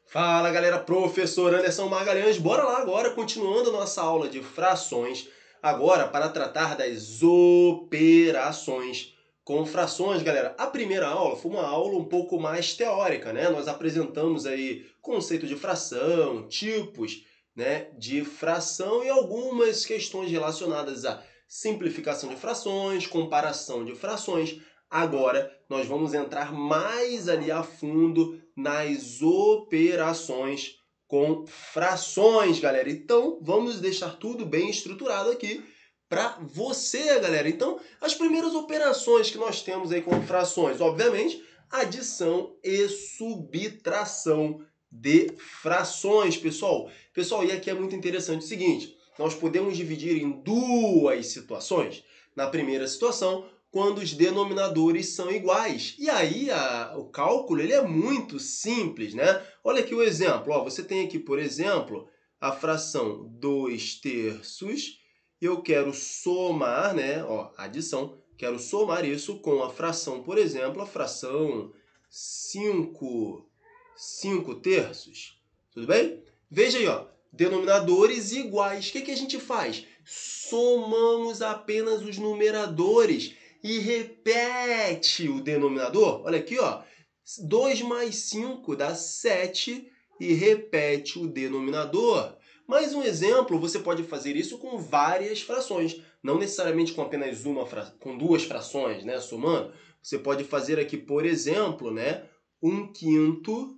Fala galera, professor Anderson Magalhães, bora lá agora, continuando a nossa aula de frações, agora para tratar das operações com frações, galera. A primeira aula foi uma aula um pouco mais teórica, né? Nós apresentamos aí conceito de fração, tipos, né, de fração e algumas questões relacionadas à simplificação de frações, comparação de frações. Agora nós vamos entrar mais ali a fundo nas operações com frações, galera. Então, vamos deixar tudo bem estruturado aqui para você, galera. Então, as primeiras operações que nós temos aí com frações, obviamente, adição e subtração de frações, pessoal. Pessoal, e aqui é muito interessante o seguinte, nós podemos dividir em duas situações. Na primeira situação, quando os denominadores são iguais. E aí o cálculo ele é muito simples, né? Olha aqui o exemplo. Ó, você tem aqui, por exemplo, a fração 2/3 e eu quero somar, né? Ó, adição. Quero somar isso com a fração, por exemplo, a fração 5/3. Tudo bem? Veja aí, ó. Denominadores iguais. O que a gente faz? Somamos apenas os numeradores e repete o denominador. Olha aqui, ó. 2 mais 5 dá 7 e repete o denominador. Mais um exemplo, você pode fazer isso com várias frações, não necessariamente com apenas com duas frações, né, somando. Você pode fazer aqui, por exemplo, né, 1/5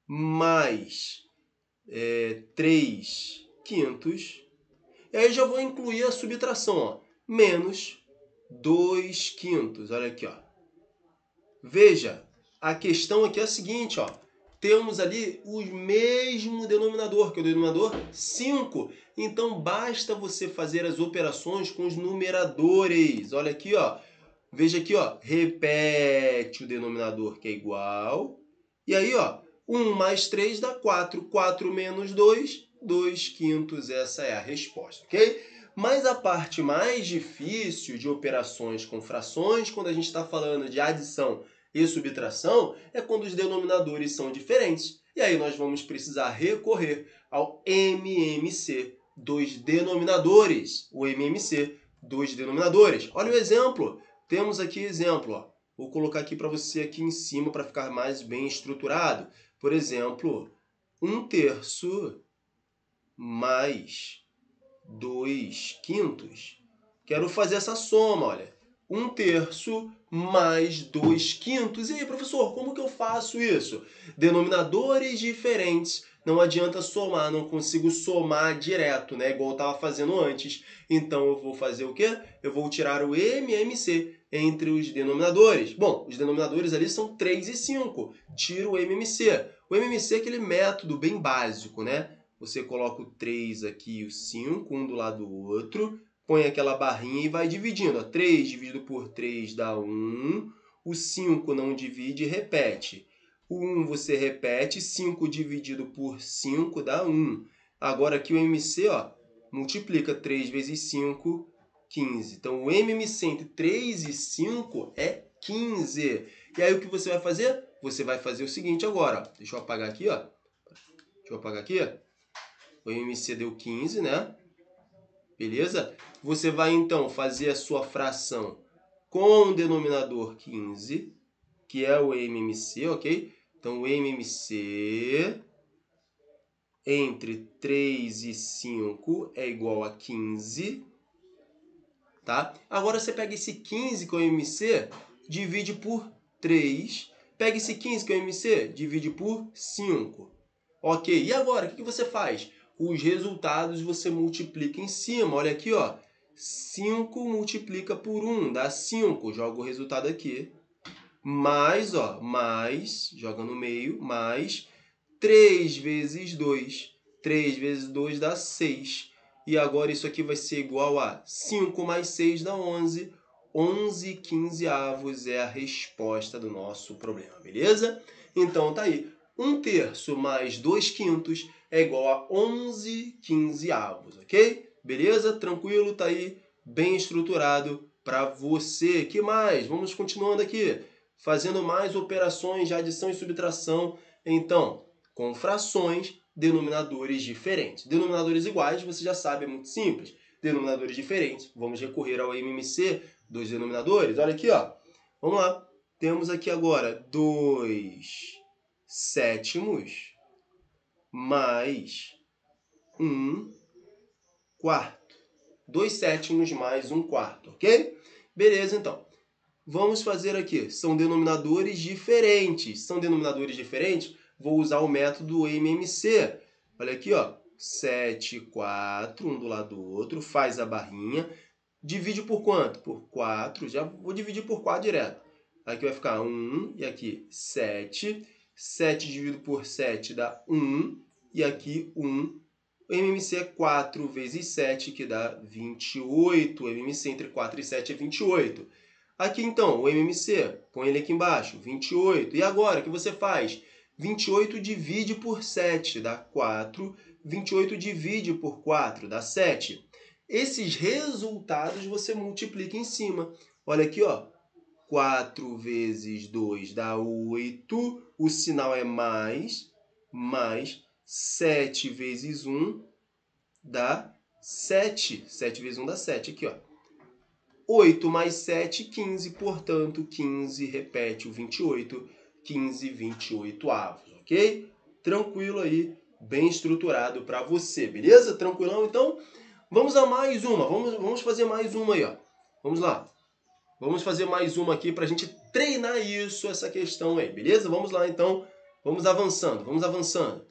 mais 3/5. E aí eu já vou incluir a subtração, ó, menos 2/5. Olha aqui, ó. Veja, a questão aqui é a seguinte, ó. Temos ali o mesmo denominador, que é o denominador 5. Então, basta você fazer as operações com os numeradores. Olha aqui, ó. Veja aqui, ó. Repete o denominador, que é igual. E aí, ó. 1 mais 3 dá 4. 4 menos 2, 2/5. Essa é a resposta, ok? Mas a parte mais difícil de operações com frações, quando a gente está falando de adição e subtração, é quando os denominadores são diferentes. E aí nós vamos precisar recorrer ao MMC dos denominadores. O MMC dos denominadores. Olha o exemplo. Temos aqui exemplo. Ó. Vou colocar aqui para você aqui em cima para ficar mais bem estruturado. Por exemplo, 1/3 mais 2/5. Quero fazer essa soma, olha. 1/3 mais 2/5. E aí, professor, como que eu faço isso? Denominadores diferentes. Não adianta somar, não consigo somar direto, né? Igual eu estava fazendo antes. Então, eu vou fazer o quê? Eu vou tirar o MMC entre os denominadores. Bom, os denominadores ali são 3 e 5. Tiro o MMC. O MMC é aquele método bem básico, né? Você coloca o 3 aqui e o 5, um do lado do outro, põe aquela barrinha e vai dividindo. Ó, 3 dividido por 3 dá 1, o 5 não divide e repete. O 1 você repete, 5 dividido por 5 dá 1. Agora aqui o MC, ó, multiplica 3 vezes 5, 15. Então o MMC entre 3 e 5 é 15. E aí o que você vai fazer? Você vai fazer o seguinte agora. Ó. Deixa eu apagar aqui, ó. Deixa eu apagar aqui, ó. O MMC deu 15, né? Beleza? Você vai, então, fazer a sua fração com o denominador 15, que é o MMC, ok? Então, o MMC entre 3 e 5 é igual a 15, tá? Agora, você pega esse 15, que é o MMC, divide por 3. Pega esse 15, que é o MMC, divide por 5. Ok, e agora, o que você faz? Os resultados você multiplica em cima. Olha aqui, ó. 5 multiplica por 1, dá 5. Joga o resultado aqui. Mais, ó, mais, joga no meio, mais 3 vezes 2. 3 vezes 2 dá 6. E agora isso aqui vai ser igual a 5 mais 6 dá 11. 11/15 é a resposta do nosso problema, beleza? Então tá aí. 1/3 mais 2/5 é igual a 11/15, ok? Beleza? Tranquilo? Tá aí bem estruturado para você. Que mais? Vamos continuando aqui, fazendo mais operações de adição e subtração Então, com frações, denominadores diferentes. Denominadores iguais, você já sabe, é muito simples. Denominadores diferentes, vamos recorrer ao MMC dos denominadores. Olha aqui, ó. Vamos lá. Temos aqui agora 2 sétimos mais 1 quarto. 2 sétimos mais 1 quarto, ok? Beleza, então. Vamos fazer aqui. São denominadores diferentes. São denominadores diferentes? Vou usar o método MMC. Olha aqui, ó. 7, 4, um do lado do outro. Faz a barrinha. Divide por quanto? Por 4. Já vou dividir por 4 direto. Aqui vai ficar 1 e aqui 7. 7 dividido por 7 dá 1. E aqui 1. O MMC é 4 vezes 7, que dá 28. O MMC entre 4 e 7 é 28. Aqui, então, o MMC, põe ele aqui embaixo, 28. E agora, o que você faz? 28 divide por 7, dá 4. 28 divide por 4, dá 7. Esses resultados você multiplica em cima. Olha aqui, ó. 4 vezes 2 dá 8. O sinal é mais. 7 vezes 1 dá 7. 7 vezes 1 dá 7. Aqui, ó. 8 mais 7, 15. Portanto, 15 repete o 28. 15, 28 avos, ok? Tranquilo aí, bem estruturado para você, beleza? Tranquilão? Então, vamos a mais uma. Vamos fazer mais uma aí, ó. Vamos lá. Vamos fazer mais uma aqui para a gente treinar isso, essa questão aí, beleza? Vamos lá, então. Vamos avançando, vamos avançando.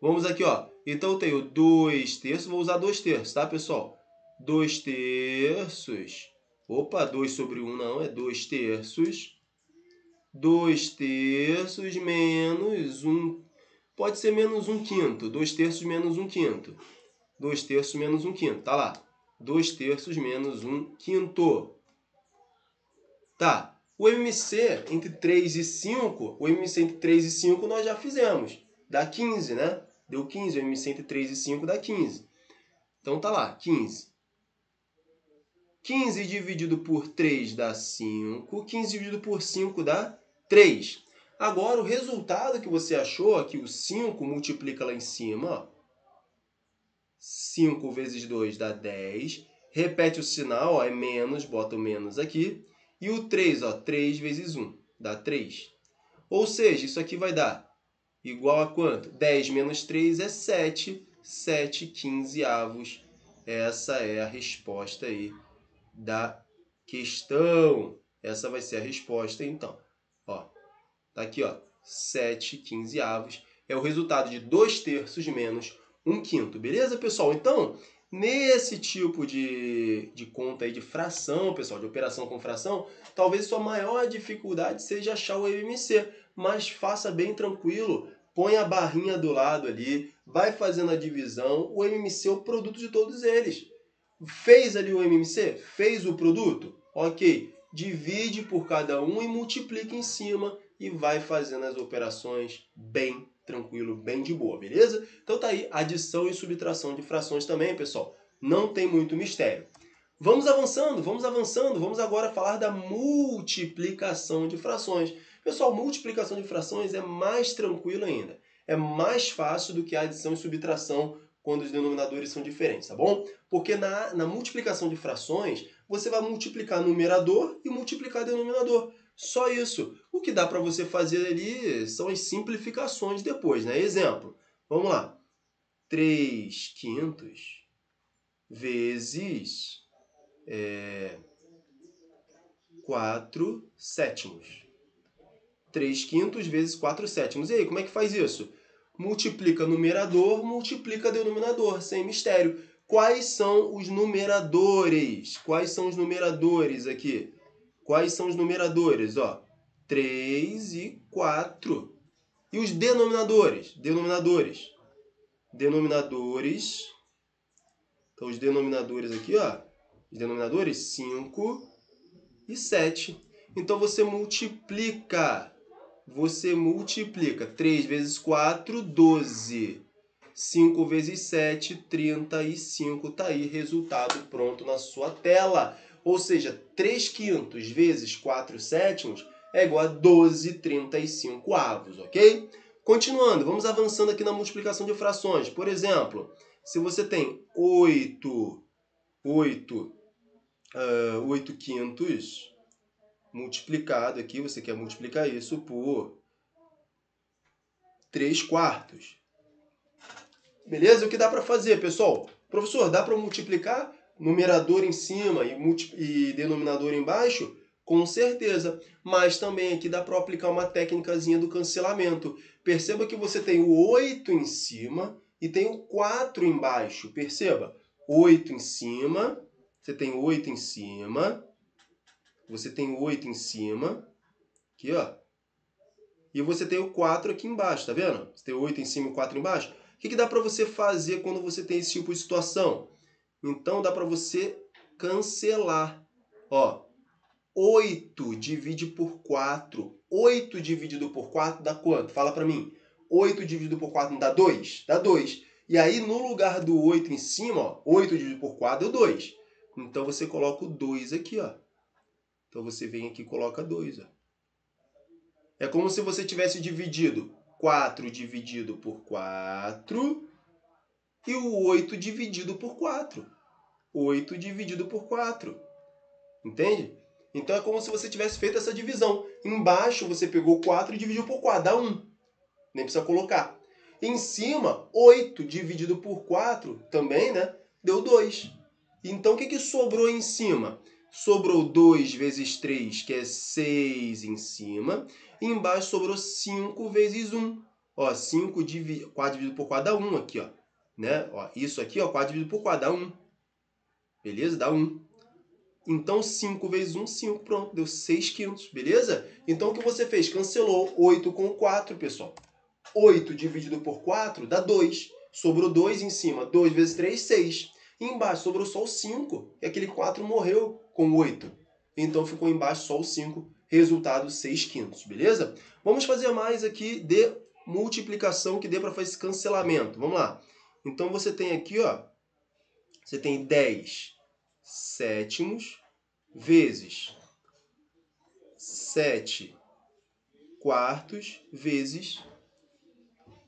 Vamos aqui, ó. Então, eu tenho 2 terços. Vou usar 2 terços, tá, pessoal? 2 terços. Opa, 2 sobre 1 não, é 2 terços. 2 terços menos 1. Pode ser menos 1 quinto. 2 terços menos 1 quinto. 2 terços menos 1 quinto. Tá lá. 2 terços menos 1 quinto. Tá. O MMC entre 3 e 5, o MMC entre 3 e 5 nós já fizemos. Dá 15, né? Deu 15. O MMC entre 3 e 5 dá 15. Então tá lá, 15. 15 dividido por 3 dá 5. 15 dividido por 5 dá 3. Agora, o resultado que você achou, aqui o 5, multiplica lá em cima. Ó. 5 vezes 2 dá 10. Repete o sinal, ó, é menos, bota o menos aqui. E o 3, ó, 3 vezes 1 dá 3. Ou seja, isso aqui vai dar igual a quanto? 10 menos 3 é 7. 7 quinzeavos. Essa é a resposta aí da questão. Essa vai ser a resposta, então. Ó, tá aqui, ó, 7 quinzeavos. É o resultado de 2 terços menos 1 quinto. Beleza, pessoal? Então, nesse tipo de conta aí de fração, pessoal, de operação com fração, talvez sua maior dificuldade seja achar o MMC. Mas faça bem tranquilo. Põe a barrinha do lado ali, vai fazendo a divisão. O MMC é o produto de todos eles. Fez ali o MMC? Fez o produto? Ok. Divide por cada um e multiplica em cima e vai fazendo as operações bem tranquilo, bem de boa, beleza? Então tá aí, adição e subtração de frações também, pessoal. Não tem muito mistério. Vamos avançando. Vamos agora falar da multiplicação de frações. Pessoal, multiplicação de frações é mais tranquilo ainda. É mais fácil do que a adição e subtração quando os denominadores são diferentes, tá bom? Porque na multiplicação de frações, você vai multiplicar numerador e multiplicar denominador. Só isso. O que dá para você fazer ali são as simplificações depois, né? Exemplo, vamos lá. 3 quintos vezes 4 sétimos. 3 quintos vezes 4 sétimos. E aí, como é que faz isso? Multiplica numerador, multiplica denominador, sem mistério. Quais são os numeradores? Quais são os numeradores aqui? Quais são os numeradores? Ó, 3 e 4. E os denominadores? Denominadores. Então, os denominadores aqui, ó. Os denominadores, 5 e 7. Então, você multiplica. 3 vezes 4, 12. 5 vezes 7, 35. Tá aí, resultado pronto na sua tela. Ou seja, 3 quintos vezes 4 sétimos é igual a 12 35 avos, ok? Continuando, vamos avançando aqui na multiplicação de frações. Por exemplo, se você tem 8 quintos multiplicado aqui, você quer multiplicar isso por 3 quartos. Beleza? O que dá para fazer, pessoal? Professor, dá para multiplicar numerador em cima e denominador embaixo? Com certeza. Mas também aqui dá para aplicar uma técnicazinha do cancelamento. Perceba que você tem o 8 em cima e tem o 4 embaixo. Perceba? 8 em cima, você tem 8 em cima, você tem 8 em cima, aqui ó, e você tem o 4 aqui embaixo, tá vendo? Você tem 8 em cima e o 4 embaixo. O que dá para você fazer quando você tem esse tipo de situação? Então dá para você cancelar. Ó, 8 divide por 4. 8 dividido por 4 dá quanto? Fala para mim. 8 dividido por 4 não dá 2? Dá 2. E aí no lugar do 8 em cima, ó, 8 dividido por 4 deu 2. Então você coloca o 2 aqui, ó. Então você vem aqui e coloca 2, ó. É como se você tivesse dividido 4 dividido por 4 e o 8 dividido por 4. 8 dividido por 4. Entende? Então é como se você tivesse feito essa divisão. Embaixo você pegou 4 e dividiu por 4, dá 1. Nem precisa colocar. Em cima, 8 dividido por 4 também, né? Deu 2. Então o que sobrou em cima? Sobrou 2 vezes 3, que é 6 em cima. E embaixo sobrou 5 vezes 1. Ó, 4 dividido por 4 dá 1 aqui, ó. Né? Ó, isso aqui, ó, 4 dividido por 4 dá 1. Beleza? Dá 1. Então 5 vezes 1, 5. Pronto, deu 6 quintos. Beleza? Então o que você fez? Cancelou 8 com 4, pessoal. 8 dividido por 4 dá 2. Sobrou 2 em cima. 2 vezes 3, 6. E embaixo sobrou só o 5. E aquele 4 morreu com 8. Então ficou embaixo só o 5. Resultado 6 quintos. Beleza? Vamos fazer mais aqui de multiplicação que dê para fazer esse cancelamento. Vamos lá. Então você tem aqui, ó. Você tem 10 sétimos vezes 7 quartos vezes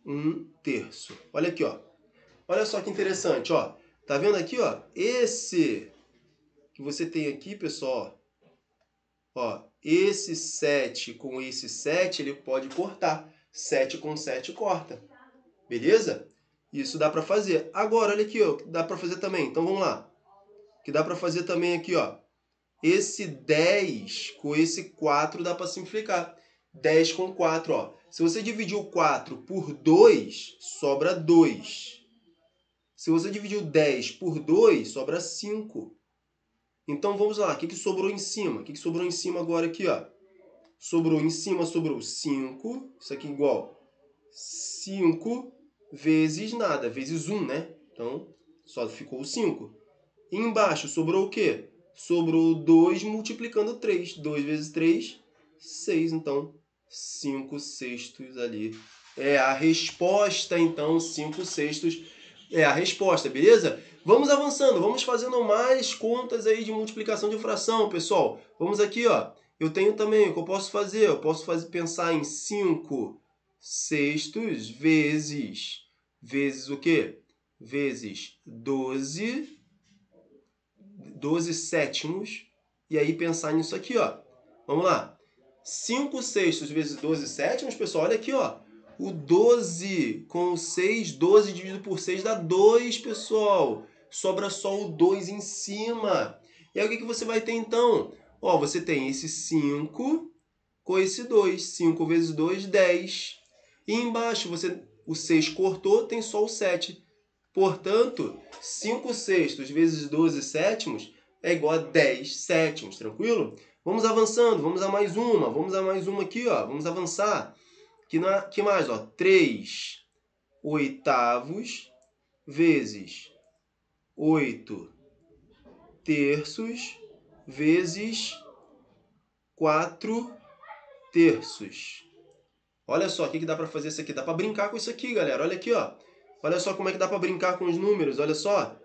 1 terço. Olha aqui, ó. Olha só que interessante, ó. Tá vendo aqui, ó? Esse que você tem aqui, pessoal, ó, esse 7 com esse 7, ele pode cortar. 7 com 7 corta. Beleza? Isso dá para fazer. Agora, olha aqui, ó, dá para fazer também. Então vamos lá. Que dá para fazer também aqui, ó. Esse 10 com esse 4 dá para simplificar. 10 com 4, ó. Se você dividir o 4 por 2, sobra 2. Se você dividir o 10 por 2, sobra 5. Então vamos lá, o que sobrou em cima? O que sobrou em cima agora aqui, ó? Sobrou em cima, sobrou 5. Isso aqui igual 5 vezes nada, vezes 1, né? Então só ficou 5. E embaixo sobrou o quê? Sobrou 2 multiplicando 3. 2 vezes 3, 6. Então, 5 sextos ali. É a resposta, então, 5 sextos é a resposta, beleza? Vamos avançando, vamos fazendo mais contas aí de multiplicação de fração, pessoal. Vamos aqui, ó. Eu tenho também, o que eu posso fazer? Eu posso pensar em 5 sextos vezes o quê? Vezes 12 sétimos, e aí pensar nisso aqui, ó. Vamos lá. 5 sextos vezes 12 sétimos, pessoal, olha aqui, ó. O 12 com o 6, 12 dividido por 6 dá 2, pessoal. Sobra só o 2 em cima. E aí o que você vai ter então? Ó, você tem esse 5 com esse 2. 5 vezes 2, 10. E embaixo, o 6 cortou, tem só o 7. Portanto, 5 sextos vezes 12 sétimos é igual a 10 sétimos, tranquilo? Vamos avançando, vamos a mais uma aqui, ó. Vamos avançar. Que mais, ó? 3 oitavos vezes 8 terços vezes 4 terços. Olha só, o que dá para fazer isso aqui? Dá para brincar com isso aqui, galera. Olha aqui, ó. Olha só como é que dá para brincar com os números. Olha só.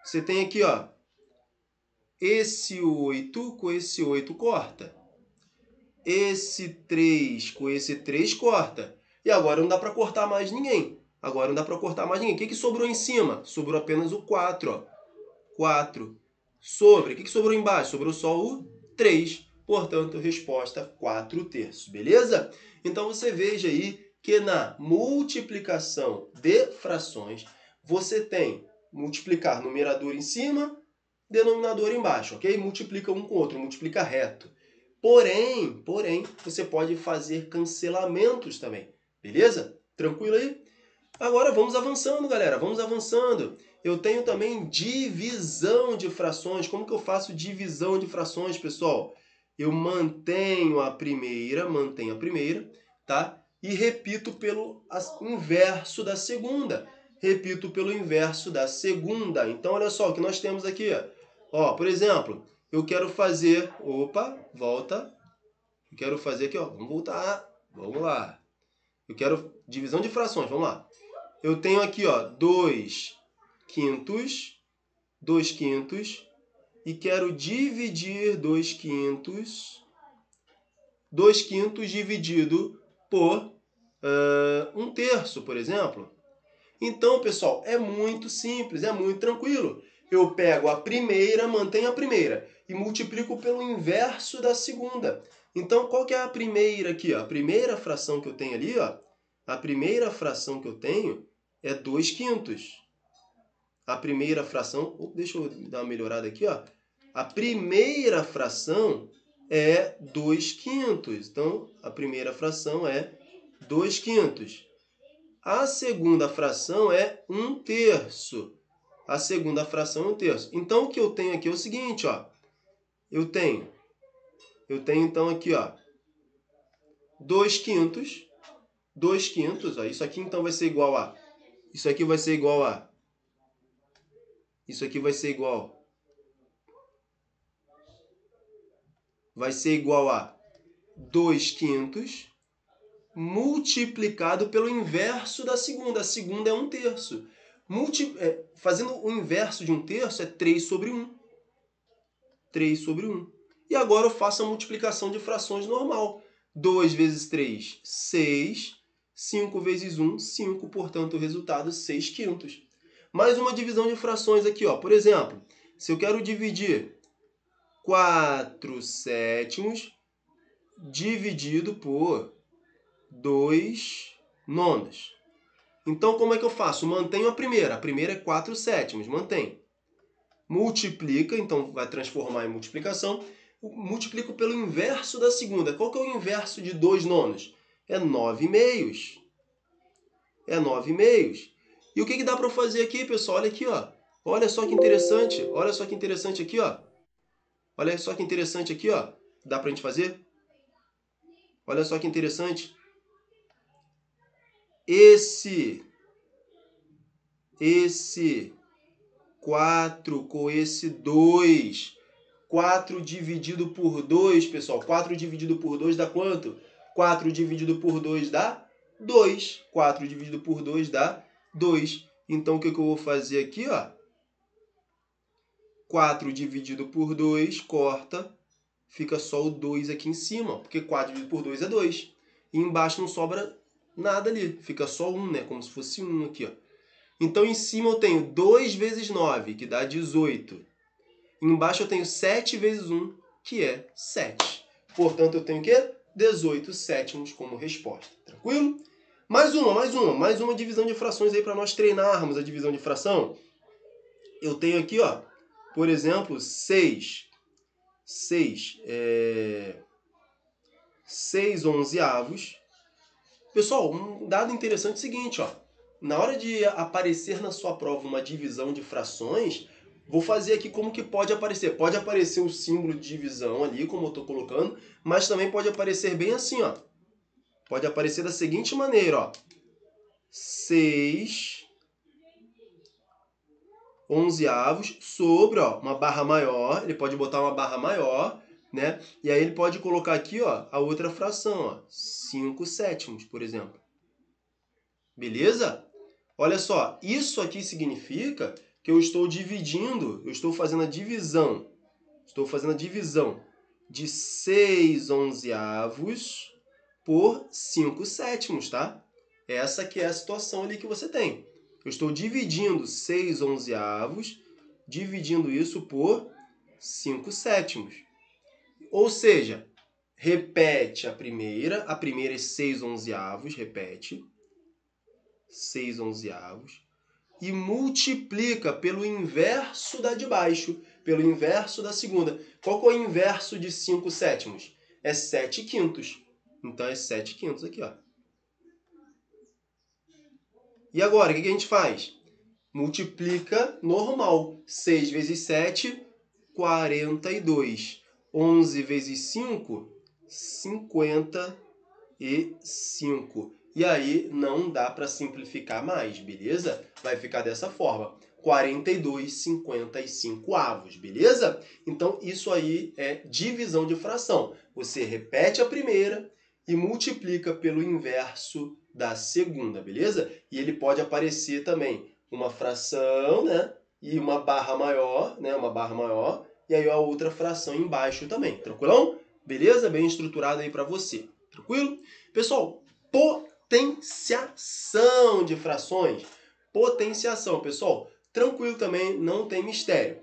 Você tem aqui, ó. Esse 8 com esse 8 corta. Esse 3 com esse 3 corta. E agora não dá para cortar mais ninguém. Agora não dá para cortar mais ninguém. O que sobrou em cima? Sobrou apenas o 4, ó. 4 sobre. O que sobrou embaixo? Sobrou só o 3. Portanto, resposta 4/3. Beleza? Então você veja aí que na multiplicação de frações, você tem multiplicar numerador em cima, denominador embaixo, ok? Multiplica um com o outro, multiplica reto. Porém, você pode fazer cancelamentos também. Beleza? Tranquilo aí? Agora vamos avançando, galera. Vamos avançando. Eu tenho também divisão de frações. Como que eu faço divisão de frações, pessoal? Eu mantenho a primeira, tá? E repito pelo inverso da segunda. Repito pelo inverso da segunda. Então, olha só o que nós temos aqui. Ó, por exemplo, eu quero fazer... Opa, volta. Eu quero fazer aqui, ó. Vamos voltar. Vamos lá. Eu quero divisão de frações. Vamos lá. Eu tenho aqui, ó, 2 quintos, e quero dividir 2 quintos dividido por 1/3, por exemplo. Então, pessoal, é muito simples, é muito tranquilo. Eu pego a primeira, mantenho a primeira e multiplico pelo inverso da segunda. Então, qual que é a primeira aqui? Ó? A primeira fração que eu tenho ali, ó, a primeira fração que eu tenho é 2 quintos. A primeira fração... Deixa eu dar uma melhorada aqui, ó. A primeira fração é 2 quintos. Então, a primeira fração é 2 quintos. A segunda fração é 1/3. A segunda fração é 1/3. Então, o que eu tenho aqui é o seguinte, ó. Eu tenho então aqui, ó, 2 quintos. 2 quintos, ó. Isso aqui então vai ser igual a... Isso aqui vai ser igual a... Isso aqui vai ser igual... Vai ser igual a 2 quintos multiplicado pelo inverso da segunda. A segunda é 1/3. Fazendo o inverso de 1/3 é 3 sobre 1. 3 sobre 1. E agora eu faço a multiplicação de frações normal. 2 vezes 3, 6. 5 vezes 1, 5. Portanto, o resultado, 6 quintos. Mais uma divisão de frações aqui, ó. Por exemplo, se eu quero dividir 4 sétimos dividido por 2 nonos. Então, como é que eu faço? Mantenho a primeira. A primeira é 4 sétimos. Mantém. Multiplica, então vai transformar em multiplicação. Multiplico pelo inverso da segunda. Qual que é o inverso de 2 nonos? É 9 meios. É 9 meios. E o que dá para fazer aqui, pessoal? Olha aqui, ó. Olha só que interessante. Olha só que interessante aqui, ó. Olha só que interessante aqui, ó. Dá pra gente fazer? Olha só que interessante. Esse 4 com esse 2. 4 dividido por 2, pessoal. 4 dividido por 2 dá quanto? 4 dividido por 2 dá 2. 4 dividido por 2 dá 2. Então, o que eu vou fazer aqui, ó? 4 dividido por 2, corta. Fica só o 2 aqui em cima, porque 4 dividido por 2 é 2. E embaixo não sobra nada ali. Fica só 1, né? Como se fosse 1 aqui, ó. Então, em cima eu tenho 2 vezes 9, que dá 18. Embaixo eu tenho 7 vezes 1, que é 7. Portanto, eu tenho o quê? 18 sétimos como resposta. Tranquilo? Mais uma divisão de frações aí para nós treinarmos a divisão de fração. Eu tenho aqui, ó, por exemplo, 6 onzeavos. Pessoal, um dado interessante é o seguinte, ó. Na hora de aparecer na sua prova uma divisão de frações, vou fazer aqui como que pode aparecer. Pode aparecer o símbolo de divisão ali, como eu estou colocando, mas também pode aparecer bem assim, ó. Pode aparecer da seguinte maneira, ó. 6 onzeavos sobre, ó, uma barra maior. Ele pode botar uma barra maior, né? E aí ele pode colocar aqui, ó, a outra fração, ó, 5 sétimos, por exemplo. Beleza? Olha só, isso aqui significa que eu estou dividindo, eu estou fazendo a divisão. Estou fazendo a divisão de 6 onzeavos por 5 sétimos, tá? Essa que é a situação ali que você tem. Eu estou dividindo 6/11, dividindo isso por 5/7. Ou seja, repete a primeira é 6/11, repete, 6/11, e multiplica pelo inverso da de baixo, pelo inverso da segunda. Qual que é o inverso de 5/7? É 7/5. Então é 7/5 aqui, ó. E agora, o que a gente faz? Multiplica normal. 6 vezes 7, 42. 11 vezes 5, 55. E aí não dá para simplificar mais, beleza? Vai ficar dessa forma. 42/55, beleza? Então isso aí é divisão de fração. Você repete a primeira e multiplica pelo inverso da segunda, beleza? E ele pode aparecer também uma fração, né? E uma barra maior, né? Uma barra maior. E aí a outra fração embaixo também. Tranquilão? Beleza? Bem estruturado aí para você. Tranquilo? Pessoal, potenciação de frações. Potenciação, pessoal. Tranquilo também, não tem mistério.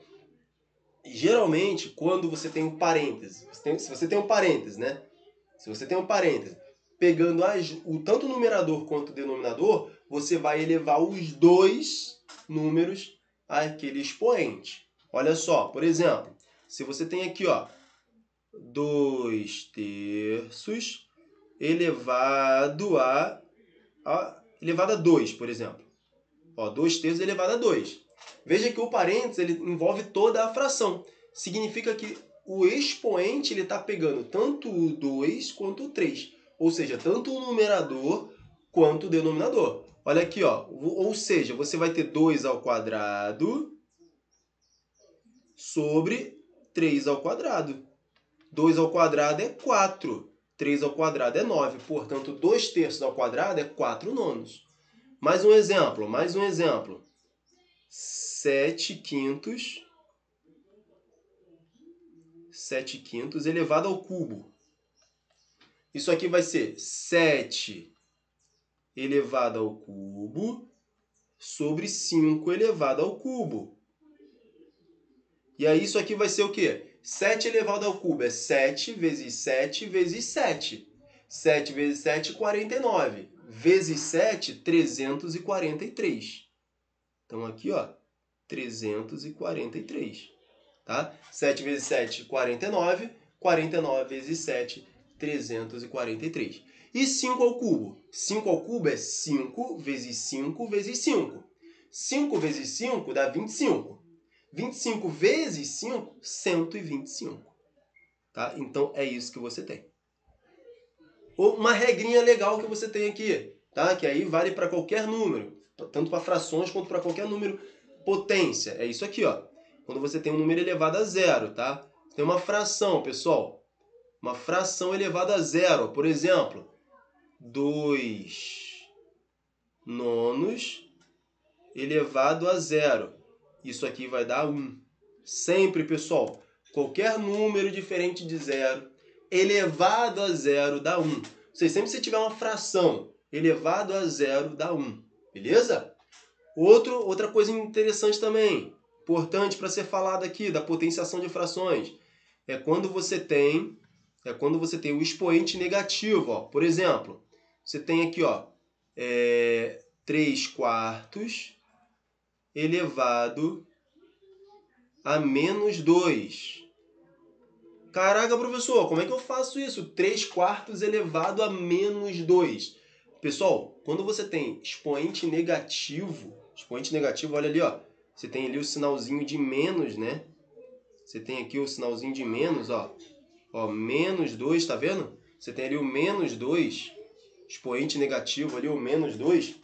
Geralmente, quando você tem um parêntese, se você tem um parêntese, né? Se você tem um parêntese, pegando tanto o numerador quanto o denominador, você vai elevar os dois números àquele expoente. Olha só, por exemplo, se você tem aqui, ó, 2/3 elevado a 2, por exemplo. Ó, 2/3 elevado a 2. Veja que o parênteses ele envolve toda a fração. Significa que o expoente está pegando tanto o 2 quanto o 3. Ou seja, tanto o numerador quanto o denominador. Olha aqui, ó. Ou seja, você vai ter 2² sobre 3². 2² é 4. 3² é 9. Portanto, 2/3 é 4/9. Mais um exemplo. 7/5 elevado ao cubo. Isso aqui vai ser 7 elevado ao cubo sobre 5 elevado ao cubo. E aí isso aqui vai ser o quê? 7 elevado ao cubo é 7 vezes 7 vezes 7. 7 vezes 7, 49. Vezes 7, 343. Então aqui, ó, 343. Tá? 7 vezes 7, 49. 49 vezes 7, 343. E 5 ao cubo? 5 ao cubo é 5 vezes 5 vezes 5. 5 vezes 5 dá 25. 25 vezes 5, 125. Tá? Então é isso que você tem. Uma regrinha legal que você tem aqui, tá? Que aí vale para qualquer número, tanto para frações quanto para qualquer número potência. É isso aqui, ó. Quando você tem um número elevado a zero, tá? Tem uma fração, pessoal. Uma fração elevada a zero. Por exemplo, 2/9 elevado a zero. Isso aqui vai dar 1. Sempre, pessoal, qualquer número diferente de zero elevado a zero dá 1. Ou seja, sempre que tiver uma fração elevado a zero dá 1. Beleza? Outra coisa interessante também, importante para ser falado aqui, da potenciação de frações, é quando você tem o expoente negativo. Ó. Por exemplo, você tem aqui, ó, 3/4 elevado a -2. Caraca, professor, como é que eu faço isso? 3/4 elevado a -2. Pessoal, quando você tem expoente negativo, olha ali, ó, você tem ali o sinalzinho de menos, né? Você tem aqui o sinalzinho de menos, ó. Ó, -2, tá vendo? Você tem ali o -2, expoente negativo ali, o -2.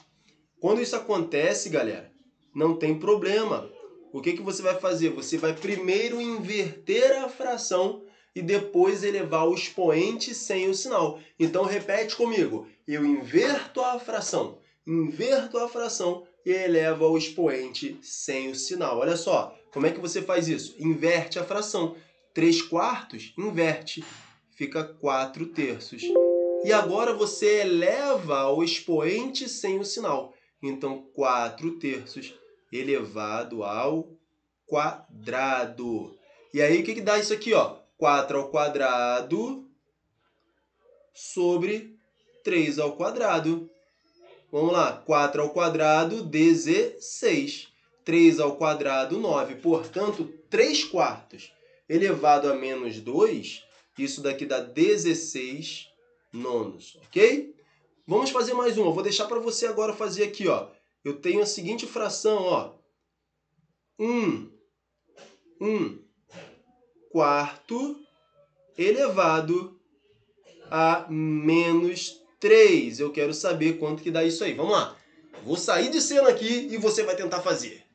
Quando isso acontece, galera, não tem problema. O que você vai fazer? Você vai primeiro inverter a fração e depois elevar o expoente sem o sinal. Então repete comigo. Eu inverto a fração e elevo o expoente sem o sinal. Olha só, como é que você faz isso? Inverte a fração. 3/4, inverte. Fica 4/3. E agora você eleva ao expoente sem o sinal. Então, 4 terços elevado ao quadrado. E aí, o que dá isso aqui, ó? 4 ao quadrado sobre 3 ao quadrado. Vamos lá, 4 ao quadrado, 16. 3 ao quadrado, 9. Portanto, 3 quartos elevado a menos 2, isso daqui dá 16 nonos, ok? Vamos fazer mais uma. Vou deixar para você agora fazer aqui, ó. Eu tenho a seguinte fração, ó. 1 quarto elevado a menos 3. Eu quero saber quanto que dá isso aí. Vamos lá. Vou sair de cena aqui e você vai tentar fazer.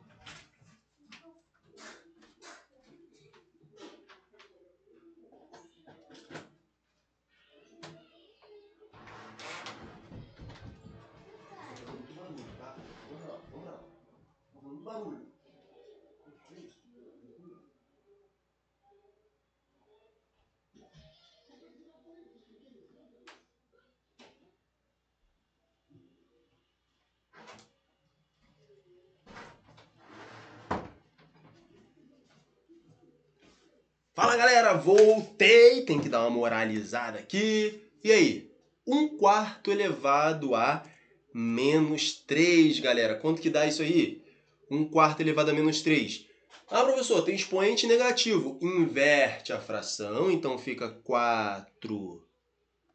Fala galera, voltei, tem que dar uma moralizada aqui. E aí? 1 quarto elevado a menos 3, galera. Quanto que dá isso aí? 1 quarto elevado a menos 3. Ah, professor, tem expoente negativo. Inverte a fração, então fica 4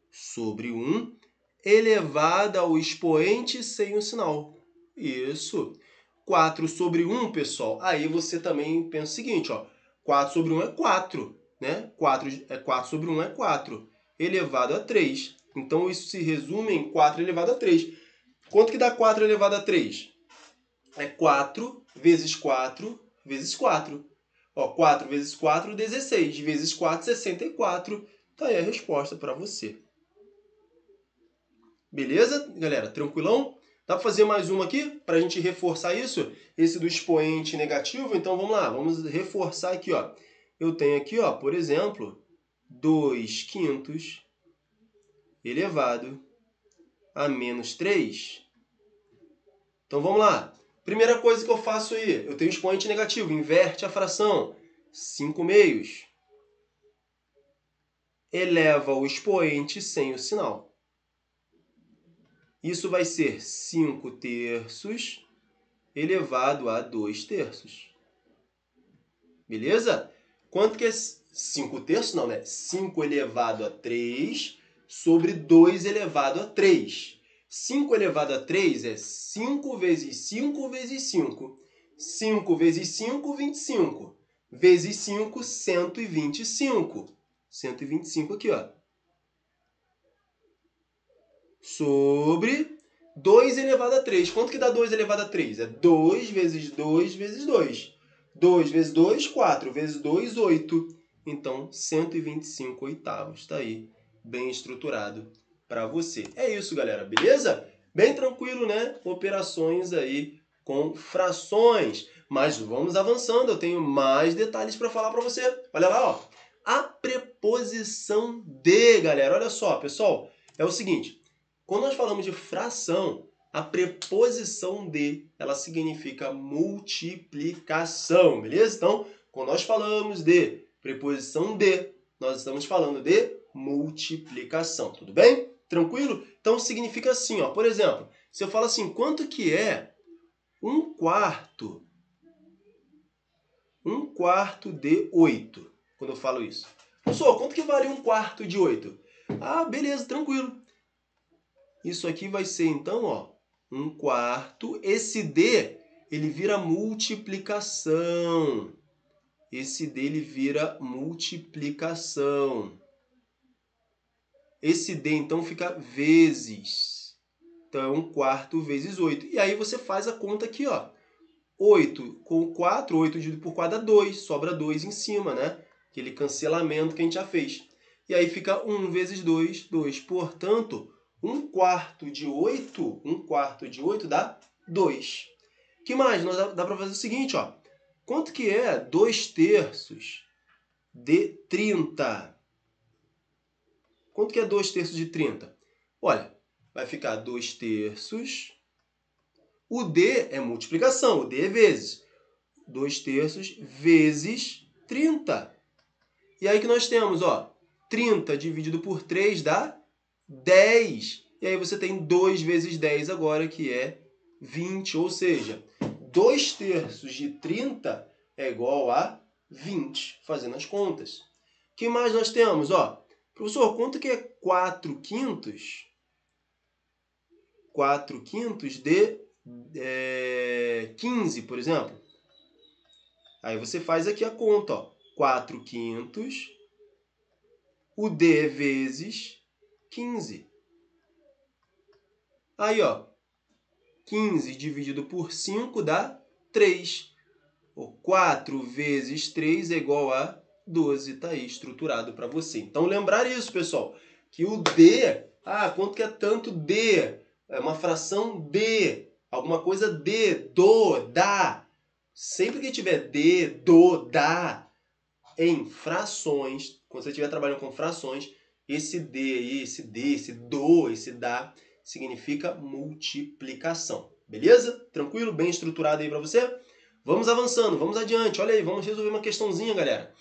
sobre 1 elevado ao expoente sem o sinal. Isso. 4 sobre 1, pessoal. Aí você também pensa o seguinte, ó. 4 sobre 1 é 4, né? 4 sobre 1 é 4, elevado a 3. Então, isso se resume em 4 elevado a 3. Quanto que dá 4 elevado a 3? É 4 vezes 4 vezes 4. Ó, 4 vezes 4, 16. Vezes 4, 64. Tá aí a resposta para você. Beleza, galera? Tranquilão? Dá para fazer mais uma aqui para a gente reforçar isso? Esse do expoente negativo. Então vamos lá, vamos reforçar aqui, ó. Eu tenho aqui, ó, por exemplo, 2 quintos elevado a menos 3. Então vamos lá. Primeira coisa que eu faço aí, eu tenho expoente negativo, inverte a fração. 5 meios eleva o expoente sem o sinal. Isso vai ser 5 terços elevado a 2 terços. Beleza? Quanto que é 5 terços? Não, né? 5 elevado a 3 sobre 2 elevado a 3. 5 elevado a 3 é 5 vezes 5 vezes 5. 5 vezes 5, 25. Vezes 5, 125. 125 aqui, ó. Sobre 2 elevado a 3. Quanto que dá 2 elevado a 3? É 2 vezes 2 vezes 2. 2 vezes 2, 4. Vezes 2, 8. Então, 125 oitavos. Está aí, bem estruturado para você. É isso, galera. Beleza? Bem tranquilo, né? Operações aí com frações. Mas vamos avançando. Eu tenho mais detalhes para falar para você. Olha lá, ó. A preposição de, galera. Olha só, pessoal. É o seguinte. Quando nós falamos de fração, a preposição de, ela significa multiplicação, beleza? Então, quando nós falamos de preposição de, nós estamos falando de multiplicação, tudo bem? Tranquilo? Então, significa assim, ó. Por exemplo, se eu falo assim, quanto que é 1 quarto? 1 quarto de 8, quando eu falo isso. Professor, quanto que vale 1 quarto de 8? Ah, beleza, tranquilo. Isso aqui vai ser, então, ó, 1 quarto. Esse D, ele vira multiplicação. Esse D, ele vira multiplicação. Esse D, então, fica vezes. Então, é 1 quarto vezes 8. E aí você faz a conta aqui, ó. 8 com 4, 8 dividido por 4 dá 2. Sobra 2 em cima, né? Aquele cancelamento que a gente já fez. E aí fica 1 vezes 2, 2. Portanto, 1 quarto de 8, 1 quarto de 8 dá 2. Que mais? Dá para fazer o seguinte, ó. Quanto que é 2 terços de 30? Quanto que é 2 terços de 30? Olha, vai ficar 2/3. O D é multiplicação, o D é vezes. 2/3 vezes 30. E aí que nós temos, ó, 30 dividido por 3 dá 10. E aí você tem 2 vezes 10 agora, que é 20. Ou seja, 2/3 de 30 é igual a 20, fazendo as contas. O que mais nós temos? Ó, professor, quanto que é 4/5? 4/5 de 15, por exemplo. Aí você faz aqui a conta, ó. 4/5, o D é vezes 15. Aí, ó, 15 dividido por 5 dá 3. 4 vezes 3 é igual a 12. Está aí estruturado para você. Então, lembrar isso, pessoal, que o D, quanto que é tanto D? É uma fração D, alguma coisa D, do, da. Sempre que tiver D, do, da, em frações, quando você estiver trabalhando com frações, esse D aí, esse D, esse do, esse da, significa multiplicação. Beleza? Tranquilo? Bem estruturado aí para você? Vamos avançando, vamos adiante. Olha aí, vamos resolver uma questãozinha, galera.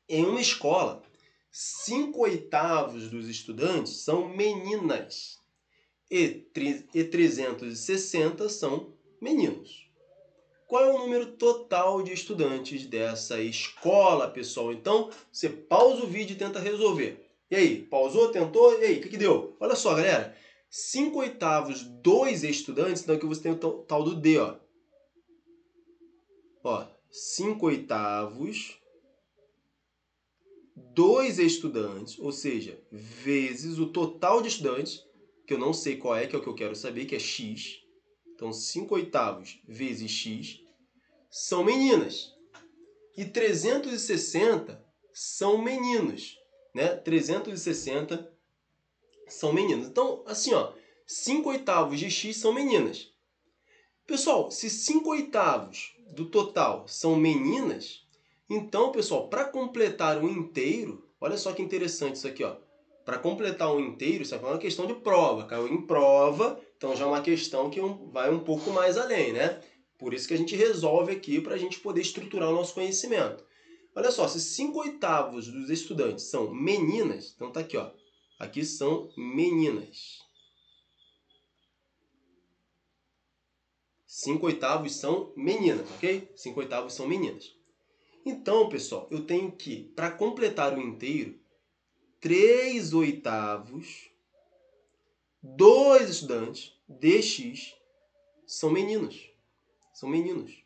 Em uma escola, 5/8 dos estudantes são meninas e 360 são meninos. Qual é o número total de estudantes dessa escola, pessoal? Então, você pausa o vídeo e tenta resolver. E aí, pausou, tentou? E aí, o que deu? Olha só, galera. 5/8 dos estudantes, então aqui você tem o tal do D, ó. Ó, 5/8 dos estudantes, ou seja, vezes o total de estudantes, que eu não sei qual é, que é o que eu quero saber, que é X. Então, 5/8 vezes X são meninas. E 360 são meninos, né? 360 são meninos. Então, assim, ó, 5/8 de X são meninas. Pessoal, se 5/8 do total são meninas, então, pessoal, para completar um inteiro, olha só que interessante isso aqui, ó. Para completar um inteiro, isso aqui é uma questão de prova. Caiu em prova, então já é uma questão que vai um pouco mais além, né? Por isso que a gente resolve aqui para a gente poder estruturar o nosso conhecimento. Olha só, se 5/8 dos estudantes são meninas, então tá aqui, ó. Aqui são meninas. 5/8 são meninas, ok? 5/8 são meninas. Então, pessoal, eu tenho que, para completar o inteiro, 3/8 dos estudantes de X são meninos. São meninos.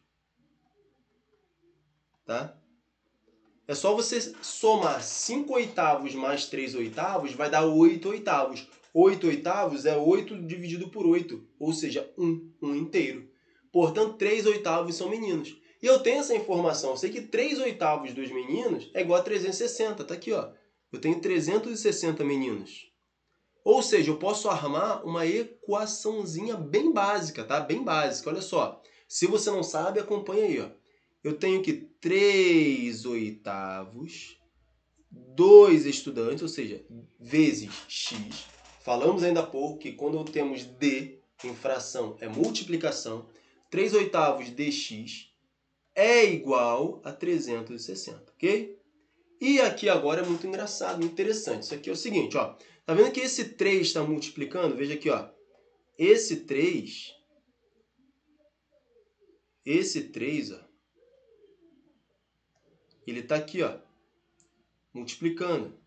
Tá? É só você somar 5/8 mais 3/8, vai dar 8/8. 8/8 é 8 dividido por 8, ou seja, 1 inteiro. Portanto, 3/8 são meninos. E eu tenho essa informação, eu sei que 3/8 dos meninos é igual a 360, tá aqui, ó. Eu tenho 360 meninos. Ou seja, eu posso armar uma equaçãozinha bem básica, tá? Bem básica, olha só. Se você não sabe, acompanha aí, ó. Eu tenho que 3/8 dos estudantes, ou seja, vezes X. Falamos ainda há pouco que quando temos D em fração é multiplicação. 3/8 de X é igual a 360, ok? E aqui agora é muito engraçado, muito interessante. Isso aqui é o seguinte, ó. Tá vendo que esse 3 está multiplicando? Veja aqui, ó. Esse 3, ó, ele está aqui, ó, multiplicando.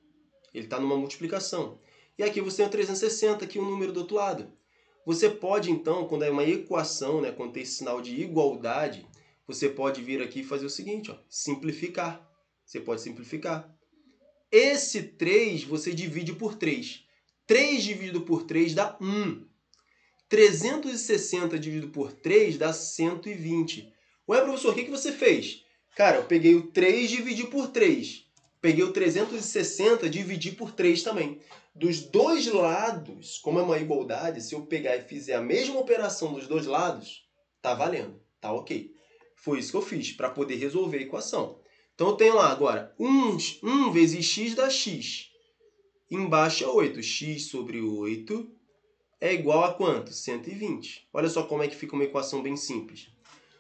Ele está numa multiplicação. E aqui você tem o 360, aqui o número do outro lado. Você pode, então, quando é uma equação, né, quando tem esse sinal de igualdade, você pode vir aqui e fazer o seguinte, ó, simplificar. Você pode simplificar. Esse 3 você divide por 3. 3 dividido por 3 dá 1. 360 dividido por 3 dá 120. Ué, professor, o que você fez? Cara, eu peguei o 3 e dividi por 3. Peguei o 360 e dividi por 3 também. Dos dois lados, como é uma igualdade, se eu pegar e fizer a mesma operação dos dois lados, tá valendo, tá ok. Foi isso que eu fiz para poder resolver a equação. Então eu tenho lá agora 1 vezes x dá x. Embaixo é 8. X sobre 8 é igual a quanto? 120. Olha só como é que fica uma equação bem simples.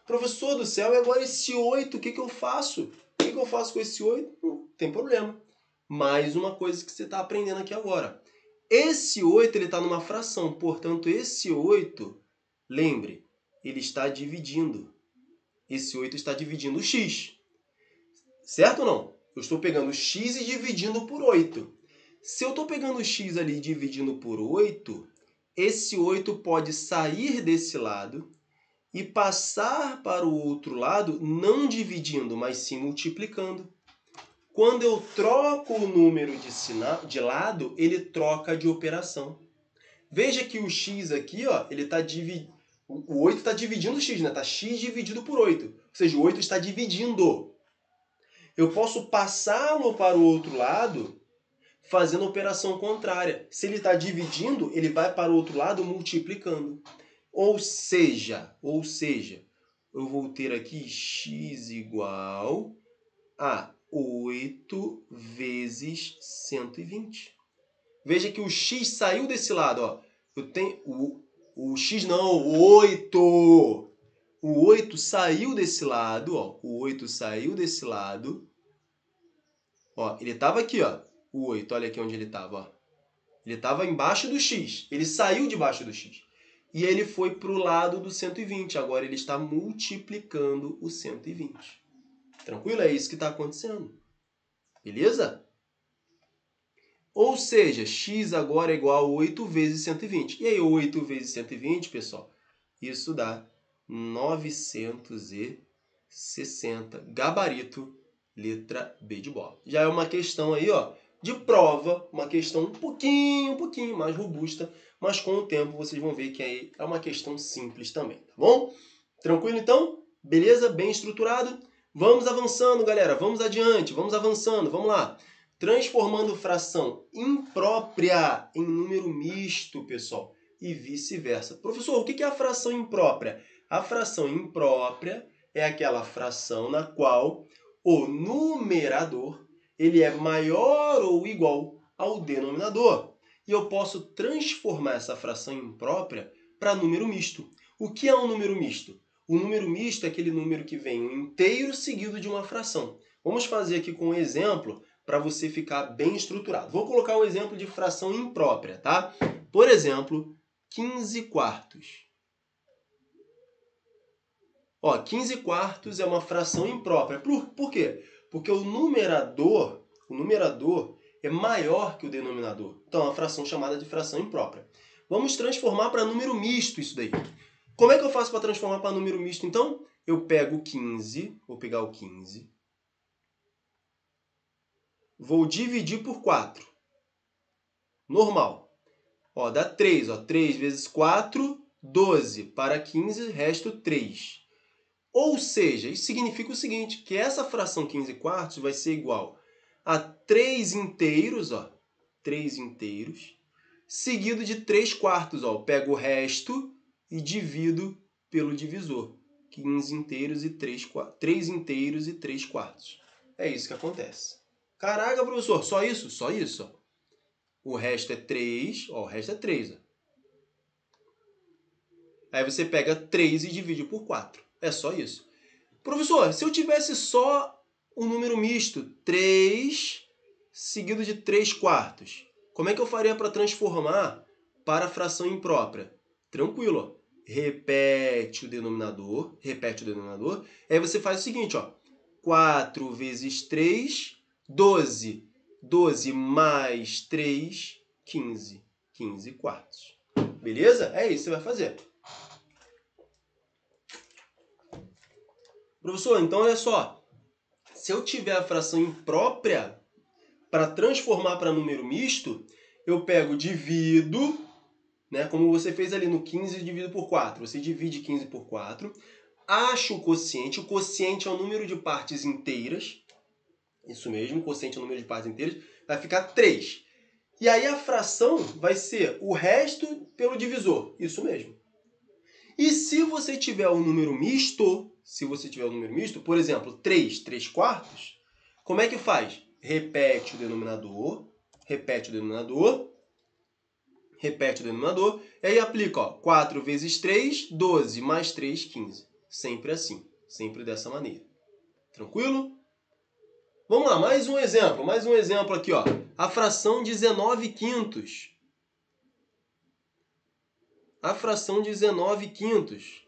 Professor do céu, e agora esse 8, o que eu faço? O que eu faço com esse 8? Não tem problema. Mais uma coisa que você está aprendendo aqui agora. Esse 8 está numa fração, portanto, esse 8, lembre, ele está dividindo. Esse 8 está dividindo o x. Certo ou não? Eu estou pegando o x e dividindo por 8. Se eu estou pegando o x ali e dividindo por 8, esse 8 pode sair desse lado e passar para o outro lado, não dividindo, mas sim multiplicando. Quando eu troco o número de lado, ele troca de operação. Veja que o x aqui, ó, ele tá o 8 está dividindo o x, né? Está x dividido por 8. Ou seja, o 8 está dividindo. Eu posso passá-lo para o outro lado fazendo a operação contrária. Se ele está dividindo, ele vai para o outro lado multiplicando. Ou seja, eu vou ter aqui x igual a 8 vezes 120. Veja que o x saiu desse lado, ó. Eu tenho o x não, o 8. O 8 saiu desse lado, ó. O 8 saiu desse lado. Ó, ele estava aqui, ó. O 8, olha aqui onde ele estava, ó. Ele estava embaixo do x. Ele saiu debaixo do x. E ele foi para o lado do 120. Agora ele está multiplicando o 120. Tranquilo? É isso que está acontecendo. Beleza? Ou seja, x agora é igual a 8 vezes 120. E aí, 8 vezes 120, pessoal, isso dá 960. Gabarito, letra B de bola. Já é uma questão aí, ó, de prova, uma questão um pouquinho mais robusta, mas com o tempo vocês vão ver que aí é uma questão simples também, tá bom? Tranquilo então? Beleza? Bem estruturado? Vamos avançando, galera. Vamos adiante, vamos avançando, vamos lá. Transformando fração imprópria em número misto, pessoal, e vice-versa. Professor, o que é a fração imprópria? A fração imprópria é aquela fração na qual o numerador ele é maior ou igual ao denominador. E eu posso transformar essa fração imprópria para número misto. O que é um número misto? O número misto é aquele número que vem um inteiro seguido de uma fração. Vamos fazer aqui com um exemplo para você ficar bem estruturado. Vou colocar um exemplo de fração imprópria, tá? Por exemplo, 15 quartos. Ó, 15 quartos é uma fração imprópria. Por quê? Porque o numerador é maior que o denominador. Então, é uma fração chamada de fração imprópria. Vamos transformar para número misto isso daí. Como é que eu faço para transformar para número misto, então? Eu pego o 15, vou pegar o 15, vou dividir por 4. Normal. Ó, dá 3. Ó, 3 vezes 4, 12. Para 15, resta 3. Ou seja, isso significa o seguinte, que essa fração 15 quartos vai ser igual a 3 inteiros, ó, 3 inteiros, seguido de 3 quartos. Ó. Eu pego o resto e divido pelo divisor. 15 inteiros e 3 inteiros e 3 quartos. É isso que acontece. Caraca, professor, só isso? Só isso, ó. O resto é 3, ó, o resto é 3. Ó. Aí você pega 3 e divide por 4. É só isso. Professor, se eu tivesse só um número misto, 3 seguido de 3 quartos, como é que eu faria para transformar para a fração imprópria? Tranquilo, ó. Repete o denominador. Aí você faz o seguinte, ó. 4 vezes 3, 12. 12 mais 3, 15. 15 quartos. Beleza? É isso que você vai fazer. Professor, então olha só. Se eu tiver a fração imprópria, para transformar para número misto, eu pego, divido, né, como você fez ali no 15 e divido por 4. Você divide 15 por 4, acha o quociente. O quociente é o número de partes inteiras. Isso mesmo, o quociente é o número de partes inteiras. Vai ficar 3. E aí a fração vai ser o resto pelo divisor. Isso mesmo. E se você tiver um número misto, por exemplo, 3 quartos, como é que faz? Repete o denominador, repete o denominador, e aí aplica, ó, 4 vezes 3, 12, mais 3, 15. Sempre assim, sempre dessa maneira. Tranquilo? Vamos lá, mais um exemplo aqui, ó. A fração 19 quintos. A fração 19 quintos.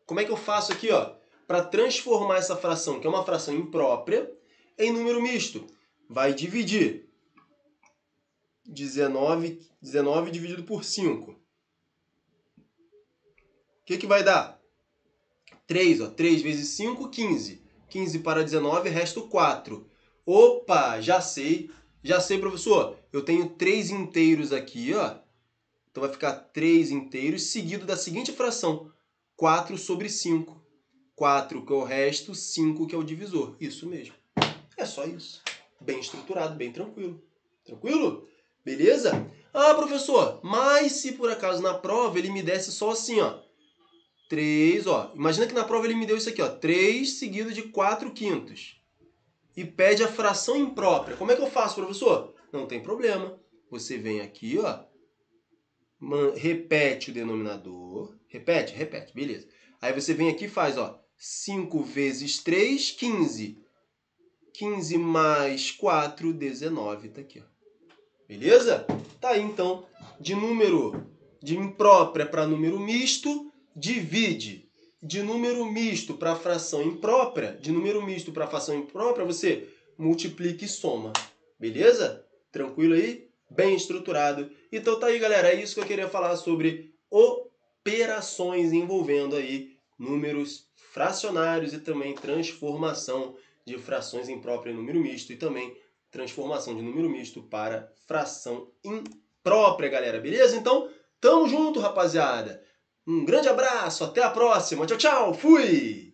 Como é que eu faço aqui, ó? Para transformar essa fração, que é uma fração imprópria, em número misto. Vai dividir 19 dividido por 5. O que vai dar? 3, ó. 3 vezes 5, 15. 15 para 19, resta 4. Opa, já sei, professor. Eu tenho 3 inteiros aqui, ó. Então vai ficar 3 inteiros, seguido da seguinte fração. 4 sobre 5. 4 que é o resto, 5 que é o divisor. Isso mesmo. É só isso. Bem estruturado, bem tranquilo. Tranquilo? Beleza? Ah, professor, mas se por acaso na prova ele me desse só assim, ó. 3, ó. Imagina que na prova ele me deu isso aqui, ó. 3 seguido de 4 quintos. E pede a fração imprópria. Como é que eu faço, professor? Não tem problema. Você vem aqui, ó. Repete o denominador. Repete, beleza. Aí você vem aqui e faz, ó. 5 vezes 3, 15. 15 mais 4, 19. Tá aqui, ó. Beleza? Tá aí, então. De imprópria para número misto, divide. De número misto para fração imprópria, você multiplica e soma. Beleza? Tranquilo aí? Bem estruturado. Então tá aí, galera. É isso que eu queria falar sobre operações envolvendo aí números fracionários e também transformação de frações impróprias em número misto e também transformação de número misto para fração imprópria, galera. Beleza? Então, tamo junto, rapaziada. Um grande abraço, até a próxima. Tchau, tchau. Fui!